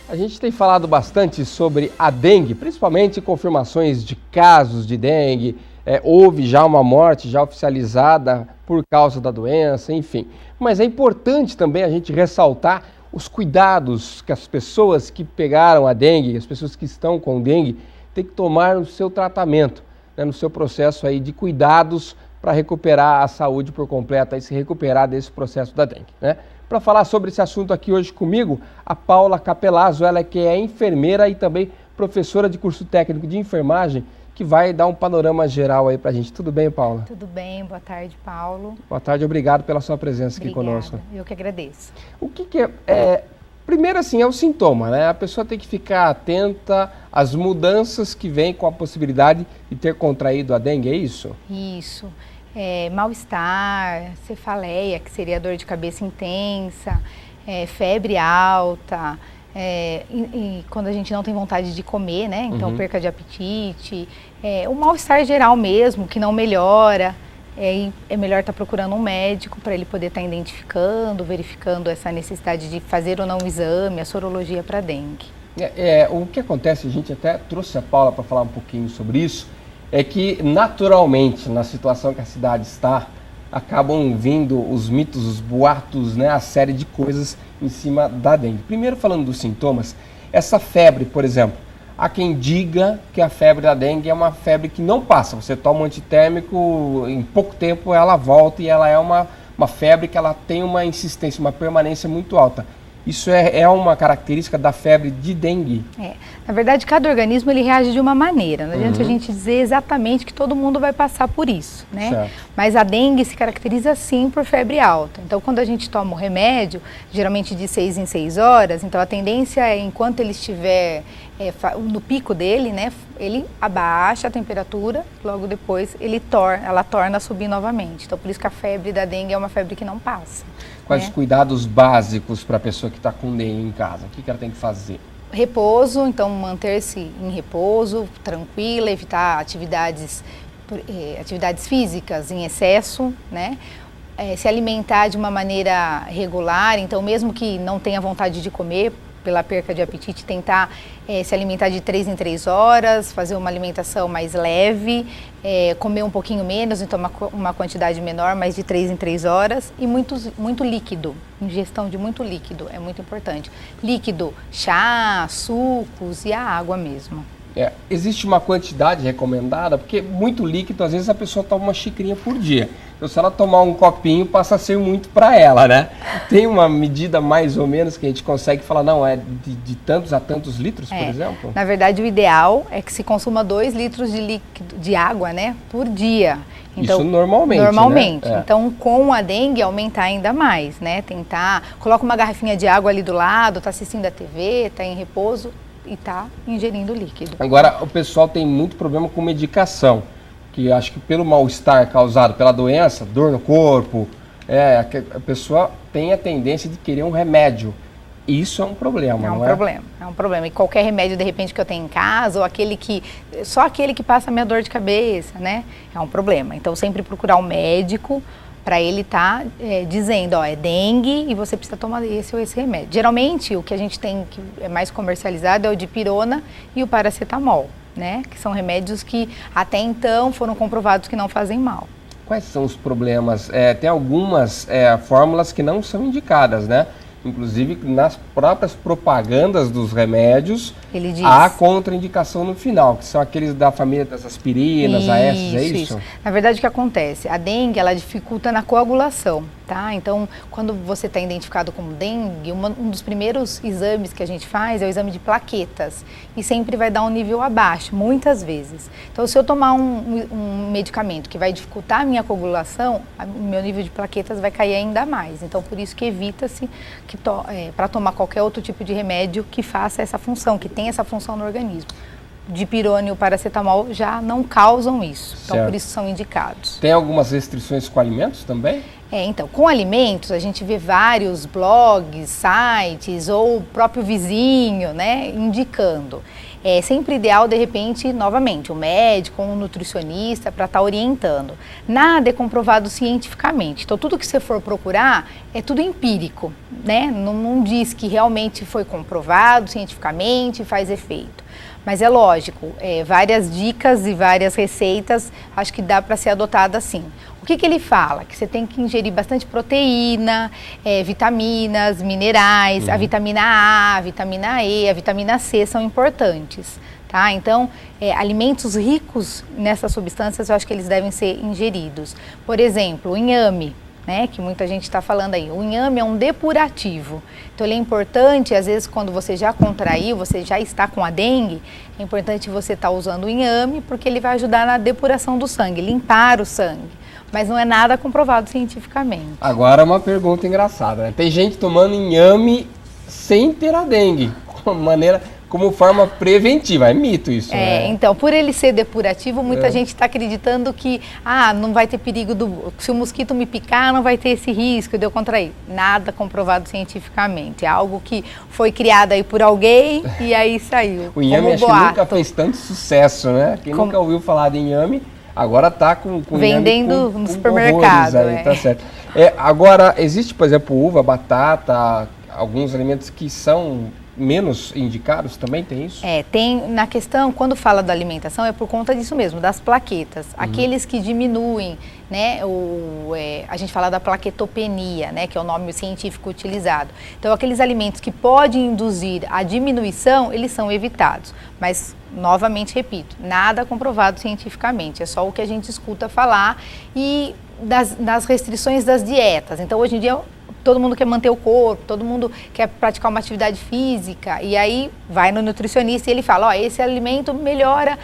A gente tem falado bastante sobre a dengue, principalmente confirmações de casos de dengue. Houve já uma morte já oficializada por causa da doença, enfim. Mas é importante também a gente ressaltar os cuidados que as pessoas que pegaram a dengue, as pessoas que estão com dengue, têm que tomar no seu tratamento, né, no seu processo aí de cuidados para recuperar a saúde por completo e se recuperar desse processo da dengue, né? Para falar sobre esse assunto aqui hoje comigo, a Paula Capelazzo, ela que é enfermeira e também professora de curso técnico de enfermagem, que vai dar um panorama geral aí para a gente. Tudo bem, Paula? Tudo bem, boa tarde, Paulo. Boa tarde, obrigado pela sua presença aqui Obrigada, conosco. eu que agradeço. O que primeiro assim, é o sintoma, né? A pessoa tem que ficar atenta às mudanças que vêm com a possibilidade de ter contraído a dengue, é isso? Isso. Mal-estar, cefaleia, que seria dor de cabeça intensa, febre alta, e quando a gente não tem vontade de comer, né? Então perca de apetite, o mal-estar geral mesmo, que não melhora. É melhor estar procurando um médico para ele poder estar identificando, verificando essa necessidade de fazer ou não o exame, a sorologia para dengue. O que acontece, a gente até trouxe a Paula para falar um pouquinho sobre isso, é que naturalmente, na situação que a cidade está, acabam vindo os mitos, os boatos, né, a série de coisas em cima da dengue. Primeiro falando dos sintomas, essa febre, por exemplo, há quem diga que a febre da dengue é uma febre que não passa. Você toma um antitérmico, em pouco tempo ela volta e ela é uma febre que ela tem uma insistência, uma permanência muito alta. Isso é uma característica da febre de dengue? Na verdade, cada organismo ele reage de uma maneira. Não adianta a gente dizer exatamente que todo mundo vai passar por isso, né? Certo. Mas a dengue se caracteriza sim por febre alta. Então, quando a gente toma o remédio, geralmente de 6 em 6 horas, então a tendência é, enquanto ele estiver no pico dele, né, ele abaixa a temperatura, logo depois ela torna a subir novamente. Então, por isso que a febre da dengue é uma febre que não passa. Quais os cuidados básicos para a pessoa que está com dengue em casa? O que ela tem que fazer? Repouso, então manter-se em repouso, tranquila, evitar atividades físicas em excesso, né? Se alimentar de uma maneira regular, então mesmo que não tenha vontade de comer, pela perca de apetite, tentar se alimentar de 3 em 3 horas, fazer uma alimentação mais leve, comer um pouquinho menos, então uma quantidade menor, mas de 3 em 3 horas, e muito líquido, ingestão de muito líquido, é muito importante. Líquido, chá, sucos e a água mesmo. Existe uma quantidade recomendada, porque muito líquido, às vezes a pessoa toma uma xicrinha por dia. Então, se ela tomar um copinho, passa a ser muito para ela, né? Tem uma medida mais ou menos que a gente consegue falar, não, é de tantos a tantos litros, por exemplo? Na verdade, o ideal é que se consuma 2 litros de água, né, por dia. Então, isso normalmente, né? Então, com a dengue, aumentar ainda mais, né? Coloca uma garrafinha de água ali do lado, tá assistindo a TV, tá em repouso e tá ingerindo líquido. Agora, o pessoal tem muito problema com medicação, que acho que pelo mal-estar causado pela doença, dor no corpo, a pessoa tem a tendência de querer um remédio. Isso é um problema, não é? É um problema. E qualquer remédio, de repente, que eu tenho em casa, ou só aquele que passa a minha dor de cabeça, né? É um problema. Então, sempre procurar um médico para ele estar dizendo, é dengue e você precisa tomar esse ou esse remédio. Geralmente, o que a gente tem que é mais comercializado é o dipirona e o paracetamol, né? Que são remédios que até então foram comprovados que não fazem mal. Quais são os problemas? Tem algumas fórmulas que não são indicadas, né? Inclusive, nas próprias propagandas dos remédios, ele diz, há contraindicação no final, que são aqueles da família das aspirinas, AS, é isso? Na verdade, o que acontece? A dengue, ela dificulta na coagulação, tá? Então, quando você está identificado como dengue, um dos primeiros exames que a gente faz é o exame de plaquetas, e sempre vai dar um nível abaixo, muitas vezes. Então, se eu tomar um medicamento que vai dificultar a minha coagulação, o meu nível de plaquetas vai cair ainda mais. Então, por isso que evita-se para tomar qualquer outro tipo de remédio que faça essa função, que tenha essa função no organismo. Dipirona e o paracetamol já não causam isso, então por isso são indicados. Tem algumas restrições com alimentos também? Então, com alimentos a gente vê vários blogs, sites ou o próprio vizinho, né, indicando. é sempre ideal, de repente, novamente, um médico, um nutricionista para estar orientando. Nada é comprovado cientificamente. Então, tudo que você for procurar é tudo empírico, né? Não diz que realmente foi comprovado cientificamente e faz efeito. Mas é lógico, várias dicas e várias receitas, acho que dá para ser adotada assim. O que ele fala? Que você tem que ingerir bastante proteína, vitaminas, minerais, a vitamina A, a vitamina E, a vitamina C são importantes, tá? Então, alimentos ricos nessas substâncias, eu acho que eles devem ser ingeridos. Por exemplo, o inhame, né, que muita gente está falando aí. O inhame é um depurativo. Então, ele é importante, às vezes, quando você já contraiu, você já está com a dengue, é importante você estar usando o inhame, porque ele vai ajudar na depuração do sangue, limpar o sangue. Mas não é nada comprovado cientificamente. Agora, uma pergunta engraçada, né? Tem gente tomando inhame sem ter a dengue, como forma preventiva. É mito isso, né? Então, por ele ser depurativo, muita gente está acreditando que não vai ter perigo se o mosquito me picar, não vai ter esse risco de eu contrair. Nada comprovado cientificamente. É algo que foi criado aí por alguém e aí saiu. O inhame acho que nunca fez tanto sucesso, né? Quem nunca ouviu falar de inhame, agora está com vendendo no supermercado. Aí, tá certo. Agora, existe, por exemplo, uva, batata, alguns alimentos que são menos indicados também, tem isso? Tem na questão, quando fala da alimentação, é por conta disso mesmo, das plaquetas. Aqueles que diminuem, né, a gente fala da plaquetopenia, né, que é o nome científico utilizado. Então, aqueles alimentos que podem induzir a diminuição, eles são evitados. Mas, novamente, repito, nada comprovado cientificamente, é só o que a gente escuta falar e das restrições das dietas. Então, hoje em dia, todo mundo quer manter o corpo, todo mundo quer praticar uma atividade física e aí vai no nutricionista e ele fala, esse alimento melhora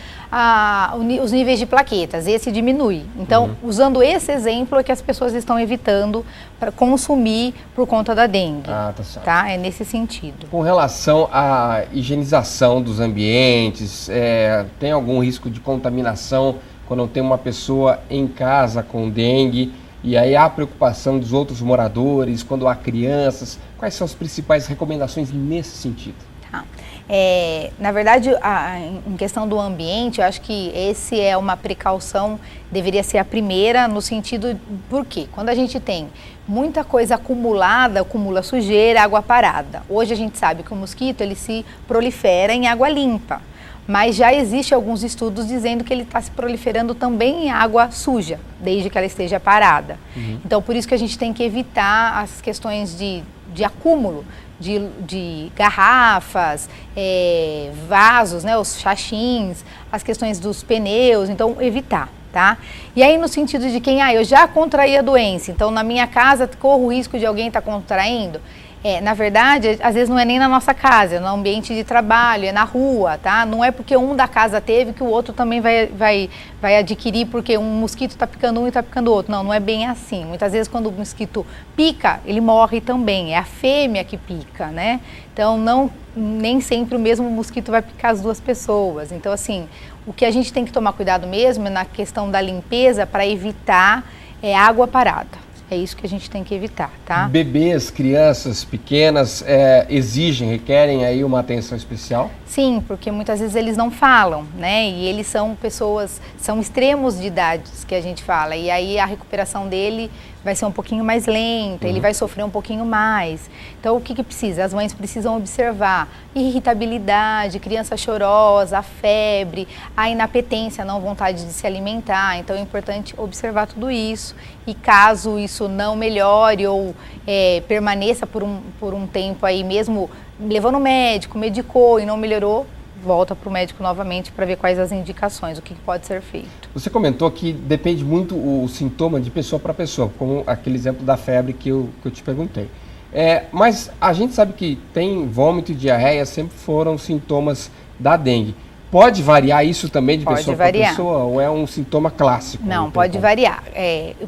os níveis de plaquetas, esse diminui. Então, usando esse exemplo é que as pessoas estão evitando para consumir por conta da dengue. Tá certo. Tá? É nesse sentido. Com relação à higienização dos ambientes, tem algum risco de contaminação quando tem uma pessoa em casa com dengue? E aí há a preocupação dos outros moradores, quando há crianças. Quais são as principais recomendações nesse sentido? Na verdade, em questão do ambiente, eu acho que esse é uma precaução, deveria ser a primeira, no sentido, por quê? Quando a gente tem muita coisa acumulada, acumula sujeira, água parada. Hoje a gente sabe que o mosquito, ele se prolifera em água limpa. Mas já existe alguns estudos dizendo que ele está se proliferando também em água suja, desde que ela esteja parada. Então, por isso que a gente tem que evitar as questões de acúmulo de garrafas, vasos, né, os chachins, as questões dos pneus, então evitar. Tá? E aí no sentido de quem, eu já contraí a doença, então na minha casa corro o risco de alguém estar contraindo. Na verdade, às vezes não é nem na nossa casa, é no ambiente de trabalho, é na rua, tá? Não é porque um da casa teve que o outro também vai adquirir porque um mosquito está picando um e está picando o outro. Não é bem assim. Muitas vezes quando o mosquito pica, ele morre também. É a fêmea que pica, né? Então nem sempre o mesmo mosquito vai picar as duas pessoas. Então assim, o que a gente tem que tomar cuidado mesmo é na questão da limpeza para evitar água parada. É isso que a gente tem que evitar, tá? Bebês, crianças pequenas requerem aí uma atenção especial? Sim, porque muitas vezes eles não falam, né? E eles são são extremos de idades que a gente fala. E aí a recuperação dele vai ser um pouquinho mais lenta, ele vai sofrer um pouquinho mais. Então, o que precisa? As mães precisam observar irritabilidade, criança chorosa, a febre, a inapetência, a não vontade de se alimentar. Então, é importante observar tudo isso. E caso isso não melhore ou permaneça por um tempo aí mesmo, levou no médico, medicou e não melhorou, volta para o médico novamente para ver quais as indicações, o que pode ser feito. Você comentou que depende muito o sintoma de pessoa para pessoa, como aquele exemplo da febre que eu te perguntei. Mas a gente sabe que vômito e diarreia sempre foram sintomas da dengue. Pode variar isso também de pessoa para variar. pessoa ou é um sintoma clássico? Não, pode variar.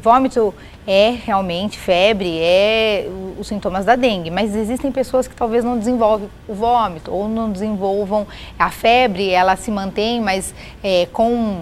Vômito é realmente febre, os sintomas da dengue, mas existem pessoas que talvez não desenvolvam o vômito ou não desenvolvam a febre, ela se mantém, mas com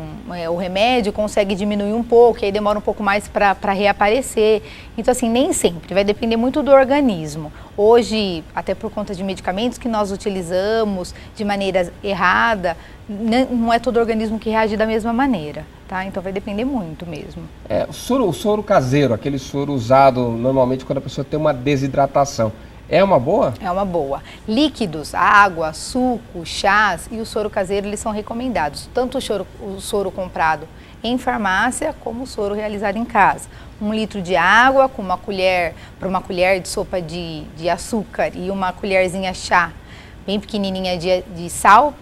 o remédio consegue diminuir um pouco, e aí demora um pouco mais para reaparecer. Então, assim, nem sempre, vai depender muito do organismo. Hoje, até por conta de medicamentos que nós utilizamos de maneira errada, não é todo organismo que reage da mesma maneira, tá? Então vai depender muito mesmo. O soro caseiro, aquele soro usado normalmente quando a pessoa tem uma desidratação, é uma boa? É uma boa. Líquidos, água, suco, chás e o soro caseiro, eles são recomendados. Tanto o soro comprado em farmácia, como o soro realizado em casa. 1 litro de água com uma colher de sopa de açúcar e uma colherzinha chá bem pequenininha de sal,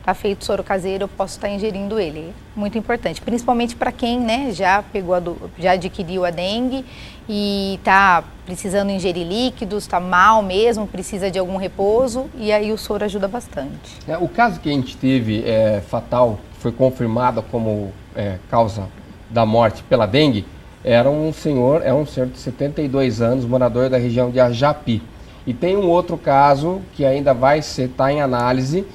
tá feito soro caseiro, eu posso estar ingerindo ele. Muito importante, principalmente para quem, né, já adquiriu a dengue e está precisando ingerir líquidos, está mal mesmo, precisa de algum repouso, e aí o soro ajuda bastante. O caso que a gente teve fatal, foi confirmado como causa da morte pela dengue, é um senhor de 72 anos, morador da região de Ajapi. E tem um outro caso que ainda vai estar em análise.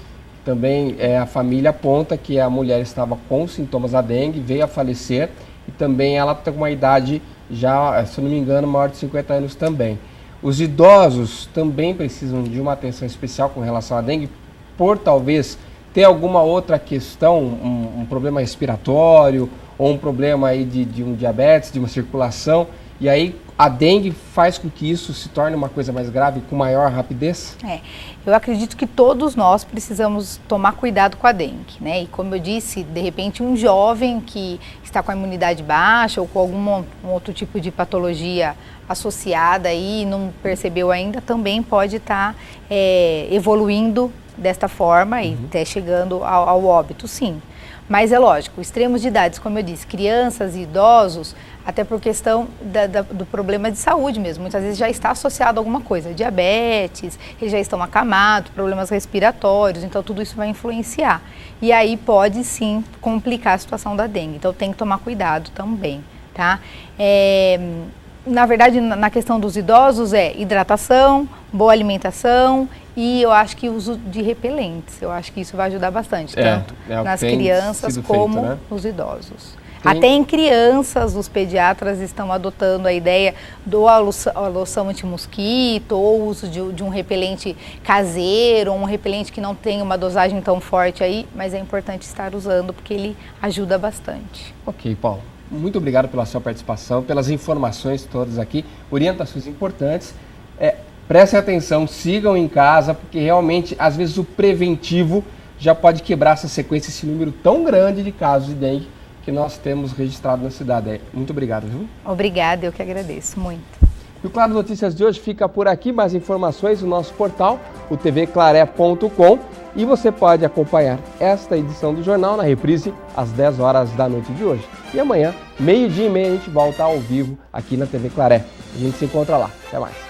Também a família aponta que a mulher estava com sintomas da dengue, veio a falecer e também ela tem uma idade já, se não me engano, maior de 50 anos também. Os idosos também precisam de uma atenção especial com relação à dengue, por talvez ter alguma outra questão, um problema respiratório ou um problema aí de um diabetes, de uma circulação, e aí a dengue faz com que isso se torne uma coisa mais grave com maior rapidez? Eu acredito que todos nós precisamos tomar cuidado com a dengue, né? E como eu disse, de repente um jovem que está com a imunidade baixa ou com algum outro tipo de patologia associada e não percebeu ainda, também pode estar evoluindo desta forma e até chegando ao óbito, sim. Mas é lógico, extremos de idades, como eu disse, crianças e idosos, até por questão do problema de saúde mesmo. Muitas vezes já está associado a alguma coisa, diabetes, eles já estão acamados, problemas respiratórios, então tudo isso vai influenciar. E aí pode sim complicar a situação da dengue, então tem que tomar cuidado também, tá? Na verdade, na questão dos idosos hidratação, boa alimentação e eu acho que o uso de repelentes. Eu acho que isso vai ajudar bastante, tanto nas crianças como nos idosos. Até em crianças, os pediatras estão adotando a ideia a loção anti-mosquito ou o uso de um repelente caseiro, um repelente que não tem uma dosagem tão forte aí, mas é importante estar usando porque ele ajuda bastante. Ok, Paulo. Muito obrigado pela sua participação, pelas informações todas aqui, orientações importantes. Prestem atenção, sigam em casa, porque realmente, às vezes, o preventivo já pode quebrar essa sequência, esse número tão grande de casos de dengue que nós temos registrado na cidade. Muito obrigado, viu? Obrigada, eu que agradeço muito. E o Claro Notícias de hoje fica por aqui. Mais informações no nosso portal, o tvclaré.com. E você pode acompanhar esta edição do jornal na reprise às 10 horas da noite de hoje. E amanhã, 12:30, a gente volta ao vivo aqui na TV Claré. A gente se encontra lá. Até mais.